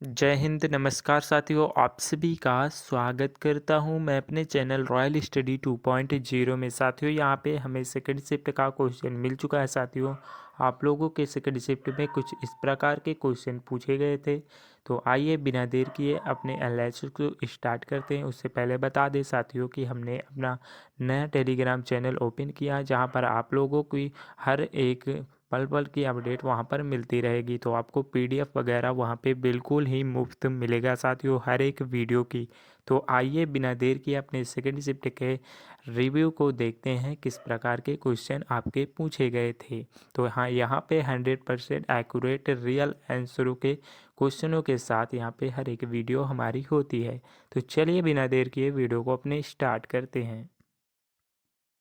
जय हिंद, नमस्कार साथियों, आप सभी का स्वागत करता हूं मैं अपने चैनल रॉयल स्टडी 2.0 में। साथियों, यहां पे हमें सेकंड शिफ्ट का क्वेश्चन मिल चुका है। साथियों, आप लोगों के सेकंड शिफ्ट में कुछ इस प्रकार के क्वेश्चन पूछे गए थे। तो आइए बिना देर किए अपने एनालिसिस को स्टार्ट करते हैं। उससे पहले बता दें साथियों कि हमने अपना नया टेलीग्राम चैनल ओपन किया है, जहां पर आप लोगों की हर एक पल पल की अपडेट वहाँ पर मिलती रहेगी। तो आपको पीडीएफ वगैरह वहाँ पे बिल्कुल ही मुफ्त मिलेगा साथियों, हर एक वीडियो की। तो आइए बिना देर किए अपने सेकंड शिफ्ट के रिव्यू को देखते हैं, किस प्रकार के क्वेश्चन आपके पूछे गए थे। तो हाँ, यहाँ पे 100% एक्यूरेट रियल आंसरों के क्वेश्चनों के साथ यहाँ पे हर एक वीडियो हमारी होती है। तो चलिए बिना देर किए वीडियो को अपने स्टार्ट करते हैं।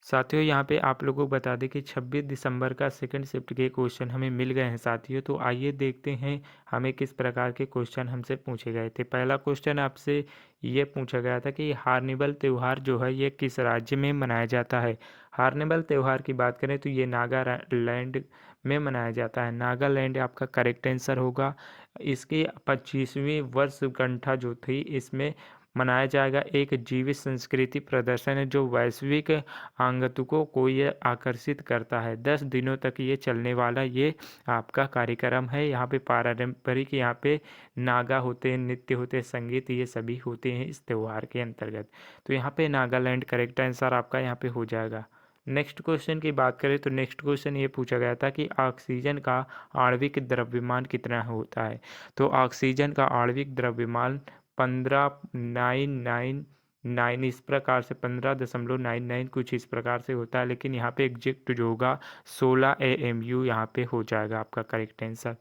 साथियों, यहाँ पे आप लोगों को बता दें कि 26 दिसंबर का सेकंड शिफ्ट के क्वेश्चन हमें मिल गए हैं साथियों। तो आइए देखते हैं हमें किस प्रकार के क्वेश्चन हमसे पूछे गए थे। पहला क्वेश्चन आपसे ये पूछा गया था कि हार्निवल त्यौहार जो है ये किस राज्य में मनाया जाता है। हार्निवल त्यौहार की बात करें तो ये नागालैंड में मनाया जाता है। नागालैंड आपका करेक्ट आंसर होगा। इसकी 25वीं वर्षगांठ जो थी, इसमें मनाया जाएगा। एक जीवित संस्कृति प्रदर्शन है जो वैश्विक आगंतुकों को ये आकर्षित करता है। 10 दिनों तक ये चलने वाला ये आपका कार्यक्रम है। यहाँ पे पारंपरिक यहाँ पे नागा होते हैं, नृत्य होते हैं, संगीत ये सभी होते हैं इस त्यौहार के अंतर्गत। तो यहाँ पे नागालैंड करेक्ट आंसर आपका यहाँ पे हो जाएगा। नेक्स्ट क्वेश्चन की बात करें तो नेक्स्ट क्वेश्चन ये पूछा गया था कि ऑक्सीजन का आणविक द्रव्यमान कितना होता है। तो ऑक्सीजन का आणविक द्रव्यमान 15,999 इस प्रकार से 15.99 कुछ इस प्रकार से होता है, लेकिन यहाँ पे एग्जैक्ट जो होगा 16 AMU यहाँ पे हो जाएगा आपका करेक्ट आंसर।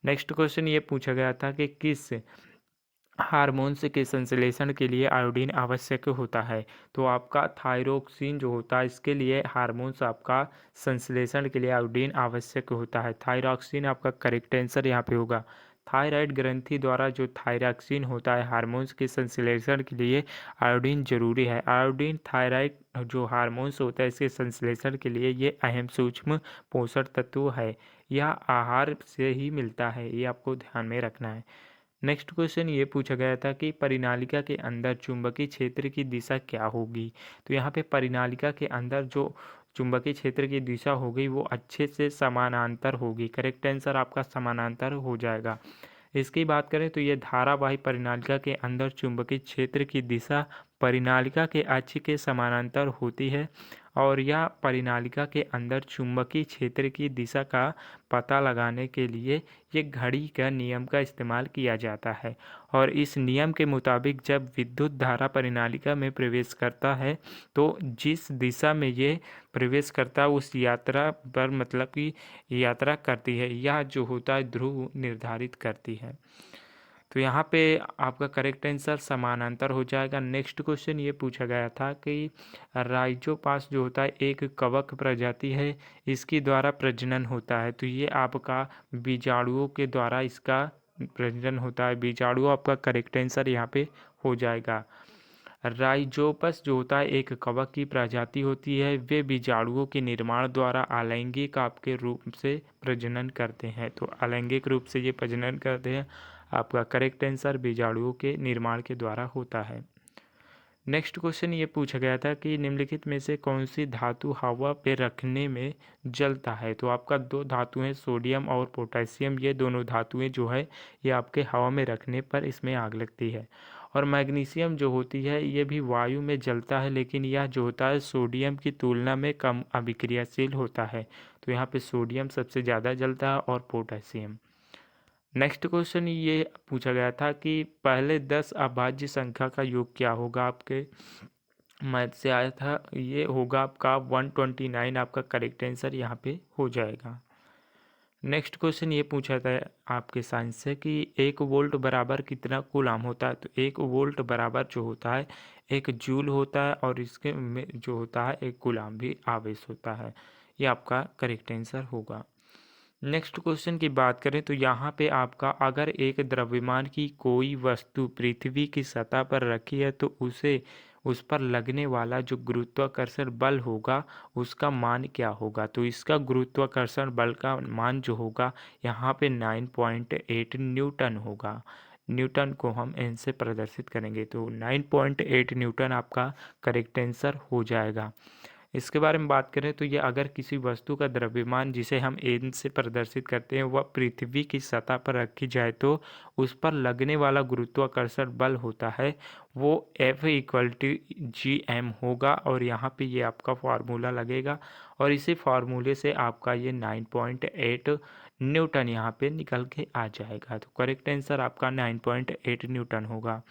नेक्स्ट क्वेश्चन ये पूछा गया था कि किस हार्मोन्स के संश्लेषण के लिए आयोडीन आवश्यक होता है। तो आपका थायरोक्सिन जो होता है, इसके लिए हार्मोन्स आपका संश्लेषण के लिए आयोडीन आवश्यक होता है। थायरोक्सिन आपका करेक्ट आंसर यहाँ पे होगा। थायराइड ग्रंथि द्वारा जो थायरॉक्सिन होता है, हार्मोन्स के संश्लेषण के लिए आयोडीन जरूरी है। आयोडीन थायराइड जो हार्मोन्स होता है, इसके संश्लेषण के लिए ये अहम सूक्ष्म पोषक तत्व है। यह आहार से ही मिलता है, ये आपको ध्यान में रखना है। नेक्स्ट क्वेश्चन ये पूछा गया था कि परिनालिका के अंदर चुंबकीय क्षेत्र की दिशा क्या होगी। तो यहाँ पे परिनालिका के अंदर जो चुंबकीय क्षेत्र की दिशा होगी वो अच्छे से समानांतर होगी। करेक्ट आंसर आपका समानांतर हो जाएगा। इसकी बात करें तो ये धारावाही परिनालिका के अंदर चुंबकीय क्षेत्र की दिशा परिनालिका के अक्ष के समानांतर होती है, और यह परिनालिका के अंदर चुंबकीय क्षेत्र की दिशा का पता लगाने के लिए ये घड़ी का नियम का इस्तेमाल किया जाता है। और इस नियम के मुताबिक जब विद्युत धारा परिनालिका में प्रवेश करता है, तो जिस दिशा में ये प्रवेश करता है उस यात्रा पर मतलब कि यात्रा करती है, यह जो होता है ध्रुव निर्धारित करती है। तो यहाँ पे आपका करेक्ट आंसर समानांतर हो जाएगा। नेक्स्ट क्वेश्चन ये पूछा गया था कि राइजोपास जो होता है एक कवक प्रजाति है, इसके द्वारा प्रजनन होता है। तो ये आपका बीजाणुओं के द्वारा इसका प्रजनन होता है। बीजाणु आपका करेक्ट आंसर यहाँ पे हो जाएगा। राइजोपस जो होता है एक कवक की प्रजाति होती है। वे बीजाणुओं के निर्माण द्वारा अलैंगिक आपके रूप से प्रजनन करते हैं। तो अलैंगिक रूप से ये प्रजनन करते हैं। आपका करेक्ट आंसर बीजाणुओं के निर्माण के द्वारा होता है। नेक्स्ट क्वेश्चन ये पूछा गया था कि निम्नलिखित में से कौन सी धातु हवा पे रखने में जलता है। तो आपका दो धातुएं सोडियम और पोटेशियम, ये दोनों धातुएं जो है ये आपके हवा में रखने पर इसमें आग लगती है। और मैग्नीशियम जो होती है ये भी वायु में जलता है, लेकिन यह जो होता है सोडियम की तुलना में कम अभिक्रियाशील होता है। तो यहाँ पे सोडियम सबसे ज़्यादा जलता है और पोटेशियम। नेक्स्ट क्वेश्चन ये पूछा गया था कि पहले 10 अभाज्य संख्या का योग क्या होगा। आपके मैथ से आया था, ये होगा आपका 129। आपका करेक्ट आंसर यहाँ पे हो जाएगा। नेक्स्ट क्वेश्चन ये पूछा था आपके साइंस से कि 1 वोल्ट बराबर कितना कूलाम होता है। तो 1 वोल्ट बराबर जो होता है 1 जूल होता है, और इसके में जो होता है 1 कूलाम भी आवेश होता है। ये आपका करेक्ट आंसर होगा। नेक्स्ट क्वेश्चन की बात करें तो यहाँ पे आपका अगर एक द्रव्यमान की कोई वस्तु पृथ्वी की सतह पर रखी है, तो उस पर लगने वाला जो गुरुत्वाकर्षण बल होगा उसका मान क्या होगा। तो इसका गुरुत्वाकर्षण बल का मान जो होगा यहाँ पे 9.8 न्यूटन होगा। न्यूटन को हम एन से प्रदर्शित करेंगे। तो 9.8 न्यूटन आपका करेक्ट आंसर हो जाएगा। इसके बारे में बात करें तो ये अगर किसी वस्तु का द्रव्यमान जिसे हम एन से प्रदर्शित करते हैं वह पृथ्वी की सतह पर रखी जाए तो उस पर लगने वाला गुरुत्वाकर्षण बल होता है वो F=gm होगा। और यहाँ पे ये आपका फार्मूला लगेगा और इसी फार्मूले से आपका ये 9.8 न्यूटन यहाँ पे निकल के आ जाएगा। तो करेक्ट आंसर आपका 9.8 न्यूटन होगा।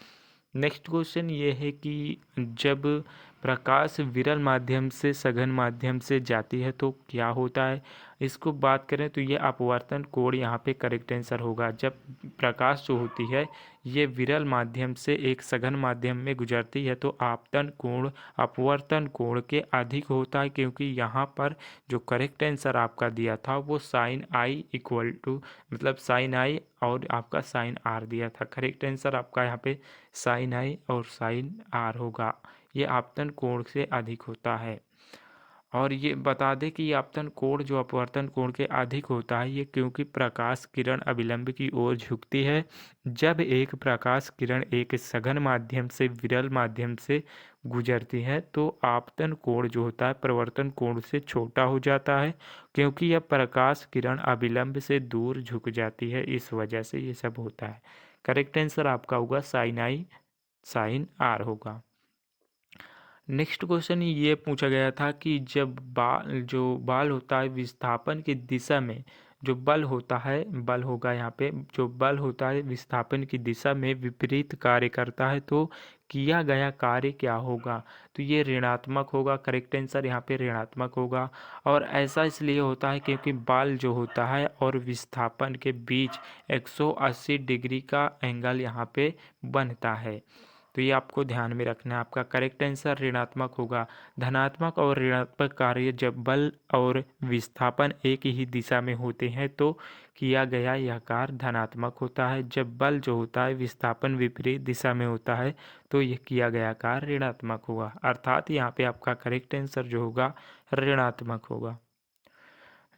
नेक्स्ट क्वेश्चन ये है कि जब प्रकाश विरल माध्यम से सघन माध्यम से जाती है तो क्या होता है। इसको बात करें तो ये अपवर्तन कोण यहाँ पे करेक्ट आंसर होगा। जब प्रकाश जो होती है ये विरल माध्यम से एक सघन माध्यम में गुजरती है तो आपतन कोण अपवर्तन कोण के अधिक होता है, क्योंकि यहाँ पर जो करेक्ट आंसर आपका दिया था वो साइन आई इक्वल टू मतलब साइन आई और आपका साइन आर दिया था। करेक्ट आंसर आपका यहाँ पे साइन आई और साइन आर होगा। ये आपतन कोण से अधिक होता है। और ये बता दें कि ये आपतन कोण जो अपवर्तन कोण के अधिक होता है ये क्योंकि प्रकाश किरण अभिलंब की ओर झुकती है। जब एक प्रकाश किरण एक सघन माध्यम से विरल माध्यम से गुजरती है तो आपतन कोण जो होता है प्रवर्तन कोण से छोटा हो जाता है, क्योंकि यह प्रकाश किरण अभिलंब से दूर झुक जाती है, इस वजह से ये सब होता है। करेक्ट आंसर आपका होगा साइन आई साइन आर होगा। नेक्स्ट क्वेश्चन ये पूछा गया था कि जब बाल होता है विस्थापन की दिशा में जो बल होता है बल होगा यहाँ पे जो बल होता है विस्थापन की दिशा में विपरीत कार्य करता है तो किया गया कार्य क्या होगा। तो ये ऋणात्मक होगा। करेक्ट आंसर यहाँ पे ऋणात्मक होगा। और ऐसा इसलिए होता है क्योंकि बल जो होता है और विस्थापन के बीच 180 डिग्री का एंगल यहाँ पे बनता है। तो ये आपको ध्यान में रखना है। आपका करेक्ट आंसर ऋणात्मक होगा। धनात्मक और ऋणात्मक कार्य जब बल और विस्थापन एक ही दिशा में होते हैं तो किया गया यह कार्य धनात्मक होता है। जब बल जो होता है विस्थापन विपरीत दिशा में होता है तो यह किया गया कार्य ऋणात्मक होगा। अर्थात यहाँ पे आपका करेक्ट आंसर जो होगा ऋणात्मक होगा।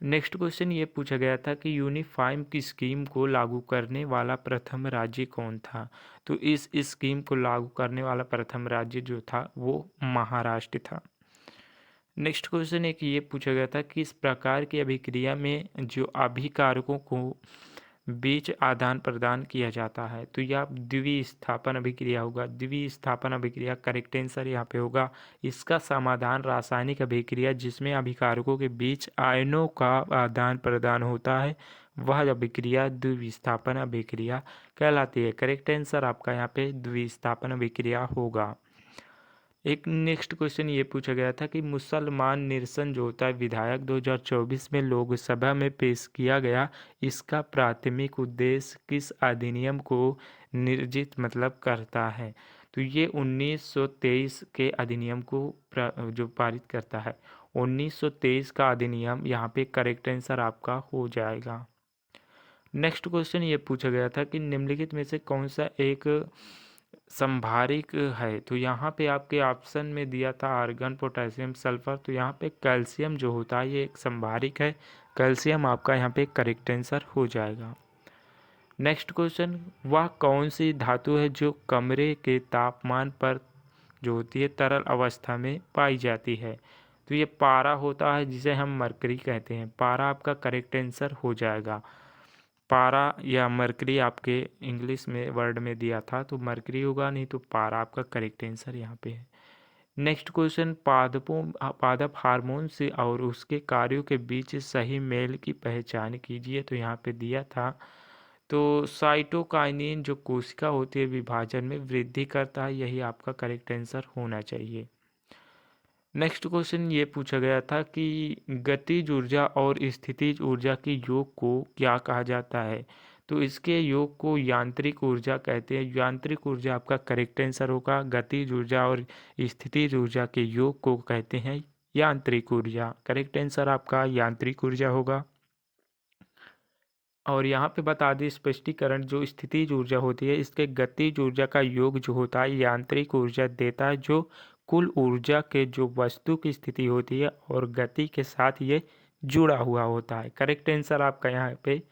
नेक्स्ट क्वेश्चन ये पूछा गया था कि यूनिफाइम की स्कीम को लागू करने वाला प्रथम राज्य कौन था। तो इस स्कीम को लागू करने वाला प्रथम राज्य जो था वो महाराष्ट्र था। नेक्स्ट क्वेश्चन एक ये पूछा गया था कि इस प्रकार की अभिक्रिया में जो अभिकारकों को बीच आदान प्रदान किया जाता है तो यह द्विस्थापन अभिक्रिया होगा। द्विस्थापन अभिक्रिया करेक्ट आंसर यहाँ पे होगा। इसका समाधान रासायनिक अभिक्रिया जिसमें अभिकारकों के बीच आयनों का आदान प्रदान होता है वह अभिक्रिया द्विस्थापन अभिक्रिया कहलाती है। करेक्ट आंसर आपका यहाँ पे द्विस्थापन अभिक्रिया होगा। एक नेक्स्ट क्वेश्चन ये पूछा गया था कि मुसलमान निरसन जो होता है विधायक 2024 में लोकसभा में पेश किया गया इसका प्राथमिक उद्देश्य किस अधिनियम को निर्जित मतलब करता है। तो ये 1923 के अधिनियम को जो पारित करता है 1923 का अधिनियम यहाँ पे करेक्ट आंसर आपका हो जाएगा। नेक्स्ट क्वेश्चन ये पूछा गया था कि निम्नलिखित में से कौन सा एक संभारिक है। तो यहाँ पे आपके ऑप्शन में दिया था आर्गन पोटेशियम सल्फर। तो यहाँ पे कैल्शियम जो होता है ये एक संभारिक है। कैल्शियम आपका यहाँ पे करेक्ट आंसर हो जाएगा। नेक्स्ट क्वेश्चन वह कौन सी धातु है जो कमरे के तापमान पर जो होती है तरल अवस्था में पाई जाती है। तो ये पारा होता है जिसे हम मरकरी कहते हैं। पारा आपका करेक्ट आंसर हो जाएगा। पारा या मरकरी आपके इंग्लिश में वर्ड में दिया था तो मरकरी होगा, नहीं तो पारा आपका करेक्ट आंसर यहाँ पे है। नेक्स्ट क्वेश्चन पादप हार्मोन से और उसके कार्यों के बीच सही मेल की पहचान कीजिए। तो यहाँ पे दिया था तो साइटोकाइनिन जो कोशिका होती है विभाजन में वृद्धि करता है, यही आपका करेक्ट आंसर होना चाहिए। नेक्स्ट क्वेश्चन ये पूछा गया था कि गतिज ऊर्जा और स्थितिज ऊर्जा के योग को क्या कहा जाता है। तो इसके योग को यांत्रिक ऊर्जा कहते हैं। यांत्रिक ऊर्जा आपका करेक्ट आंसर होगा। गतिज ऊर्जा और स्थितिज ऊर्जा के योग को कहते हैं यांत्रिक ऊर्जा। करेक्ट आंसर आपका यांत्रिक ऊर्जा होगा। और यहाँ पे बता दें स्पष्टीकरण जो स्थितिज ऊर्जा होती है इसके गतिज ऊर्जा का योग जो होता है यांत्रिक ऊर्जा देता है, जो कुल ऊर्जा के जो वस्तु की स्थिति होती है और गति के साथ ये जुड़ा हुआ होता है। करेक्ट आंसर आपका यहाँ पे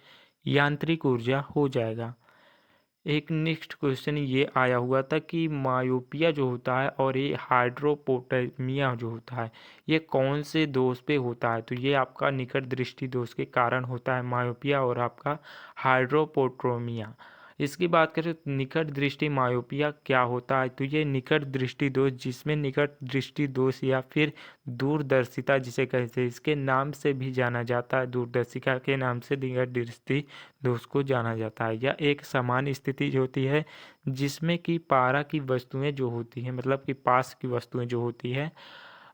यांत्रिक ऊर्जा हो जाएगा। एक नेक्स्ट क्वेश्चन ये आया हुआ था कि मायोपिया जो होता है और ये हाइड्रोपोटेमिया जो होता है ये कौन से दोष पे होता है। तो ये आपका निकट दृष्टि दोष के कारण होता है मायोपिया और आपका हाइड्रोपोट्रोमिया। इसकी बात करें तो निकट दृष्टि मायोपिया क्या होता है। तो ये निकट दृष्टि दोष जिसमें निकट दृष्टि दोष या फिर दूरदर्शिता जिसे कहते हैं इसके नाम से भी जाना जाता है, दूरदर्शिता के नाम से निकट दृष्टि दोष को जाना जाता है। यह एक सामान्य स्थिति जो होती है जिसमें कि पारा की वस्तुएं जो होती हैं मतलब कि पास की वस्तुएं जो होती है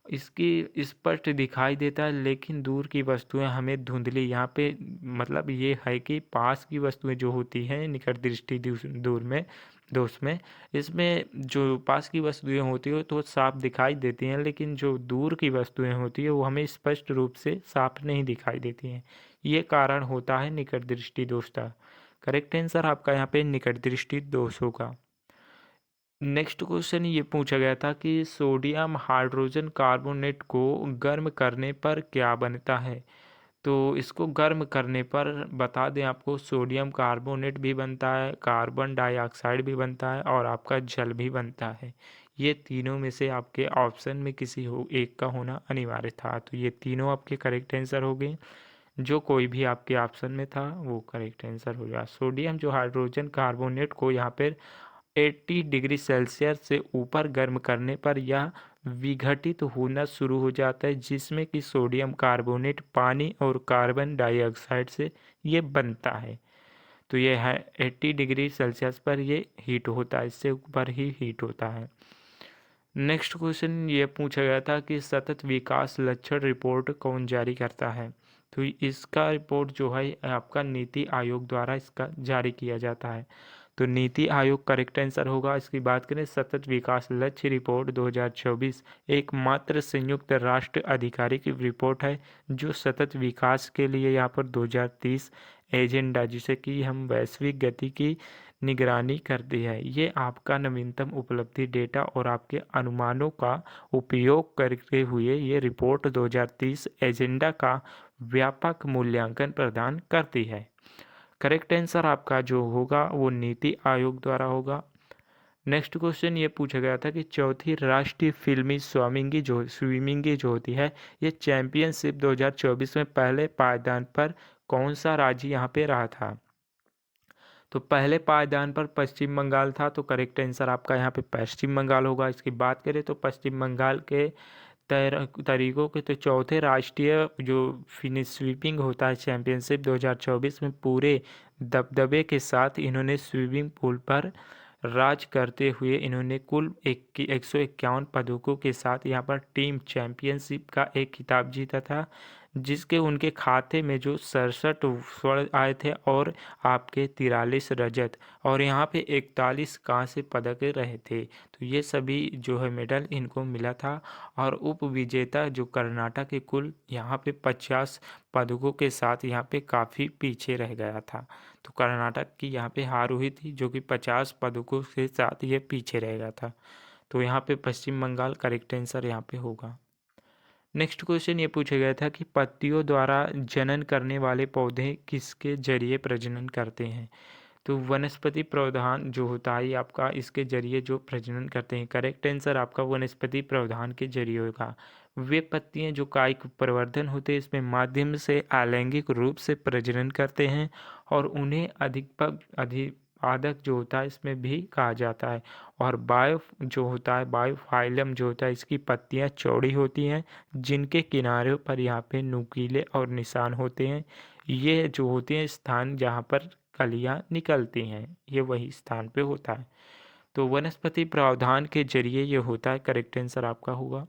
इसकी स्पष्ट दिखाई देता है लेकिन दूर की वस्तुएं हमें धुंधली। यहाँ पे मतलब ये है कि पास की वस्तुएं जो होती हैं निकट दृष्टि दूर में दोष में इसमें जो पास की वस्तुएं होती है तो साफ दिखाई देती हैं लेकिन जो दूर की वस्तुएं होती है वो हमें स्पष्ट रूप से साफ नहीं दिखाई देती हैं। ये कारण होता है निकट दृष्टि दोष का। करेक्ट आंसर आपका यहाँ पे निकट दृष्टि दोष होगा। नेक्स्ट क्वेश्चन ये पूछा गया था कि सोडियम हाइड्रोजन कार्बोनेट को गर्म करने पर क्या बनता है। तो इसको गर्म करने पर बता दें आपको सोडियम कार्बोनेट भी बनता है, कार्बन डाइऑक्साइड भी बनता है और आपका जल भी बनता है। ये तीनों में से आपके ऑप्शन में किसी हो एक का होना अनिवार्य था। तो ये तीनों आपके करेक्ट आंसर हो गए। जो कोई भी आपके ऑप्शन में था वो करेक्ट आंसर हो गया। सोडियम जो हाइड्रोजन कार्बोनेट को यहाँ पर 80 डिग्री सेल्सियस से ऊपर गर्म करने पर यह विघटित होना शुरू हो जाता है जिसमें कि सोडियम कार्बोनेट पानी और कार्बन डाइऑक्साइड से ये बनता है। तो ये है 80 डिग्री सेल्सियस पर ये हीट होता है, इससे ऊपर ही हीट होता है। नेक्स्ट क्वेश्चन ये पूछा गया था कि सतत विकास लक्षण रिपोर्ट कौन जारी करता है। तो इसका रिपोर्ट जो है आपका नीति आयोग द्वारा इसका जारी किया जाता है। तो नीति आयोग करेक्ट आंसर होगा। इसकी बात करें सतत विकास लक्ष्य रिपोर्ट 2024 एकमात्र संयुक्त राष्ट्र आधिकारिक रिपोर्ट है जो सतत विकास के लिए यहाँ पर 2030 एजेंडा जिसे कि हम वैश्विक गति की निगरानी करती है। ये आपका नवीनतम उपलब्धि डेटा और आपके अनुमानों का उपयोग करते हुए ये रिपोर्ट 2030 एजेंडा का व्यापक मूल्यांकन प्रदान करती है। करेक्ट आंसर आपका जो होगा वो नीति आयोग द्वारा होगा। नेक्स्ट क्वेश्चन ये पूछा गया था कि चौथी राष्ट्रीय फिल्मी स्विमिंग जो होती है ये चैंपियनशिप 2024 में पहले पायदान पर कौन सा राज्य यहाँ पे रहा था। तो पहले पायदान पर पश्चिम बंगाल था। तो करेक्ट आंसर आपका यहाँ पे पश्चिम बंगाल होगा। इसकी बात करें तो पश्चिम बंगाल के तरीकों के तो चौथे राष्ट्रीय जो फिनिश स्वीपिंग होता है चैंपियनशिप 2024 में पूरे दबदबे के साथ इन्होंने स्विमिंग पूल पर राज करते हुए इन्होंने कुल 151 पदकों के साथ यहाँ पर टीम चैंपियनशिप का एक खिताब जीता था जिसके उनके खाते में जो 67 स्वर्ण आए थे और आपके 43 रजत और यहाँ पे 41 कांस्य पदक रहे थे। तो ये सभी जो है मेडल इनको मिला था और उप विजेता जो कर्नाटक के कुल यहाँ पे 50 पदकों के साथ यहाँ पे काफ़ी पीछे रह गया था। तो कर्नाटक की यहाँ पे हार हुई थी जो कि 50 पदकों के साथ ये पीछे रह गया था। तो यहाँ पे पश्चिम बंगाल करेक्ट आंसर यहाँ पे होगा। नेक्स्ट क्वेश्चन ये पूछा गया था कि पत्तियों द्वारा जनन करने वाले पौधे किसके जरिए प्रजनन करते हैं। तो वनस्पति प्रौधान जो होता है आपका इसके जरिए जो प्रजनन करते हैं। करेक्ट आंसर आपका वनस्पति प्रौधान के जरिए होगा। वे पत्तियां जो कायिक प्रवर्धन होते हैं इसमें माध्यम से अलैंगिक रूप से प्रजनन करते हैं और उन्हें अधिपादक जो होता है इसमें भी कहा जाता है। और बायो जो होता है बायोफाइलम जो होता है इसकी पत्तियां चौड़ी होती हैं जिनके किनारों पर यहाँ पे नुकीले और निशान होते हैं। ये जो होते हैं स्थान जहाँ पर कलियाँ निकलती हैं ये वही स्थान पे होता है। तो वनस्पति प्रावधान के जरिए ये होता है। करेक्ट आंसर आपका होगा।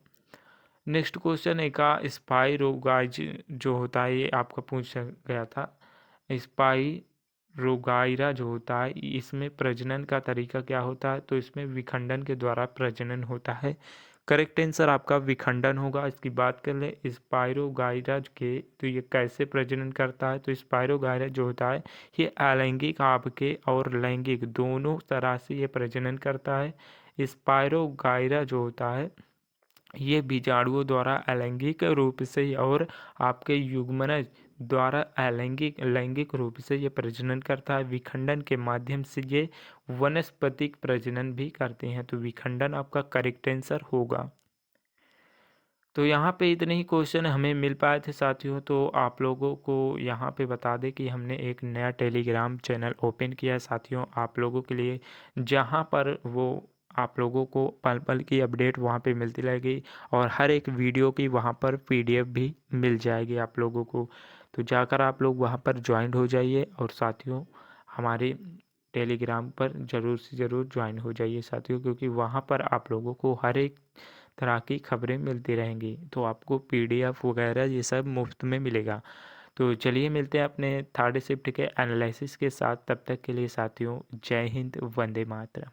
नेक्स्ट क्वेश्चन एक स्पाइरोगाइज जो होता है ये आपका पूछा गया था। स्पाइरोगाइरा जो होता है इसमें प्रजनन का तरीका क्या होता है। तो इसमें विखंडन के द्वारा प्रजनन होता है। करेक्ट आंसर आपका विखंडन होगा। इसकी बात कर ले स्पाइरोगाइरा के तो ये कैसे प्रजनन करता है। तो स्पाइरोगाइरा जो होता है ये अलैंगिक आपके और लैंगिक दोनों तरह से ये प्रजनन करता है। स्पाइरोगाइरा जो होता है ये बीजाणुओं द्वारा अलैंगिक रूप से और आपके युग्मनज द्वारा अलैंगिक लैंगिक रूप से ये प्रजनन करता है। विखंडन के माध्यम से ये वनस्पतिक प्रजनन भी करते हैं। तो विखंडन आपका करेक्ट आंसर होगा। तो यहाँ पे इतने ही क्वेश्चन हमें मिल पाए थे साथियों। तो आप लोगों को यहाँ पे बता दें कि हमने एक नया टेलीग्राम चैनल ओपन किया है साथियों आप लोगों के लिए, जहाँ पर वो आप लोगों को पल पल की अपडेट वहाँ पे मिलती रहेगी और हर एक वीडियो की वहाँ पर पीडीएफ भी मिल जाएगी आप लोगों को। तो जाकर आप लोग वहाँ पर ज्वाइन हो जाइए और साथियों हमारे टेलीग्राम पर ज़रूर से ज़रूर ज्वाइन हो जाइए साथियों, क्योंकि वहाँ पर आप लोगों को हर एक तरह की खबरें मिलती रहेंगी। तो आपको पीडीएफ वगैरह ये सब मुफ्त में मिलेगा। तो चलिए मिलते हैं अपने थर्ड शिफ्ट के एनालिसिस के साथ। तब तक के लिए साथियों जय हिंद, वंदे मातरम।